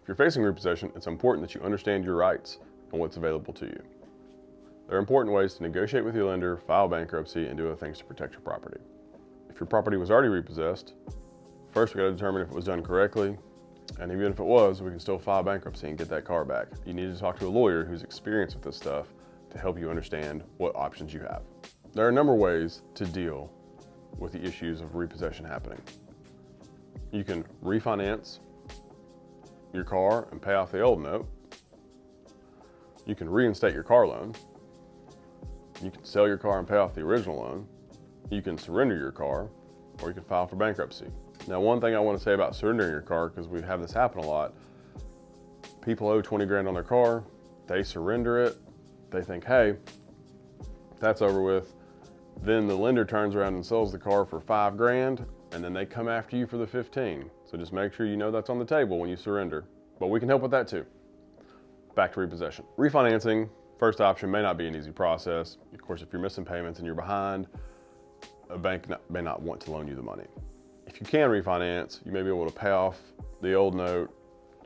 If you're facing repossession, it's important that you understand your rights and what's available to you. There are important ways to negotiate with your lender, file bankruptcy, and do other things to protect your property. If your property was already repossessed, first we got to determine if it was done correctly, and even if it was, we can still file bankruptcy and get that car back. You need to talk to a lawyer who's experienced with this stuff to help you understand what options you have. There are a number of ways to deal with the issues of repossession happening. You can refinance your car and pay off the old note. You can reinstate your car loan. You can sell your car and pay off the original loan. You can surrender your car, or you can file for bankruptcy. Now, one thing I want to say about surrendering your car, because we have this happen a lot, people owe 20 grand on their car, they surrender it, they think, hey, that's over with. Then the lender turns around and sells the car for 5 grand, and then they come after you for the 15. So just make sure you know that's on the table when you surrender. But we can help with that too. Back to repossession. Refinancing, first option, may not be an easy process. Of course, if you're missing payments and you're behind, a bank may not want to loan you the money. If you can refinance, you may be able to pay off the old note,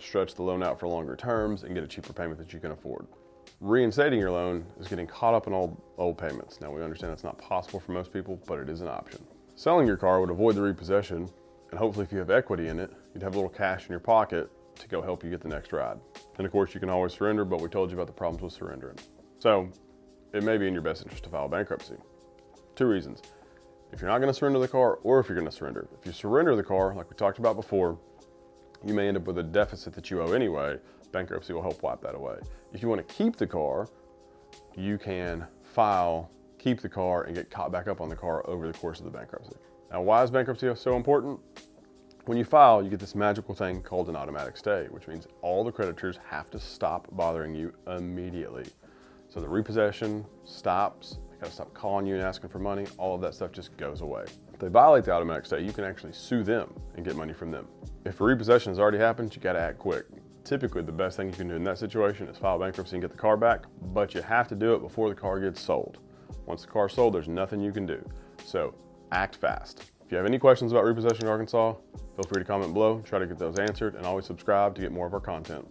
stretch the loan out for longer terms, and get a cheaper payment that you can afford. Reinstating your loan is getting caught up in old payments. Now, we understand that's not possible for most people, but it is an option. Selling your car would avoid the repossession, and hopefully if you have equity in it, you'd have a little cash in your pocket to go help you get the next ride. And of course, you can always surrender, but we told you about the problems with surrendering. So it may be in your best interest to file bankruptcy. 2 reasons. If you're not going to surrender the car, or if you're going to surrender. If you surrender the car, like we talked about before, you may end up with a deficit that you owe anyway. Bankruptcy will help wipe that away. If you want to keep the car, you can file, keep the car, and get caught back up on the car over the course of the bankruptcy. Now, why is bankruptcy so important? When you file, you get this magical thing called an automatic stay, which means all the creditors have to stop bothering you immediately. So the repossession stops. Gotta stop calling you and asking for money. All of that stuff just goes away. If they violate the automatic stay, you can actually sue them and get money from them. If a repossession has already happened, you gotta act quick. Typically, the best thing you can do in that situation is file bankruptcy and get the car back, but you have to do it before the car gets sold. Once the car's sold, there's nothing you can do. So act fast. If you have any questions about repossession in Arkansas, feel free to comment below, try to get those answered, and always subscribe to get more of our content.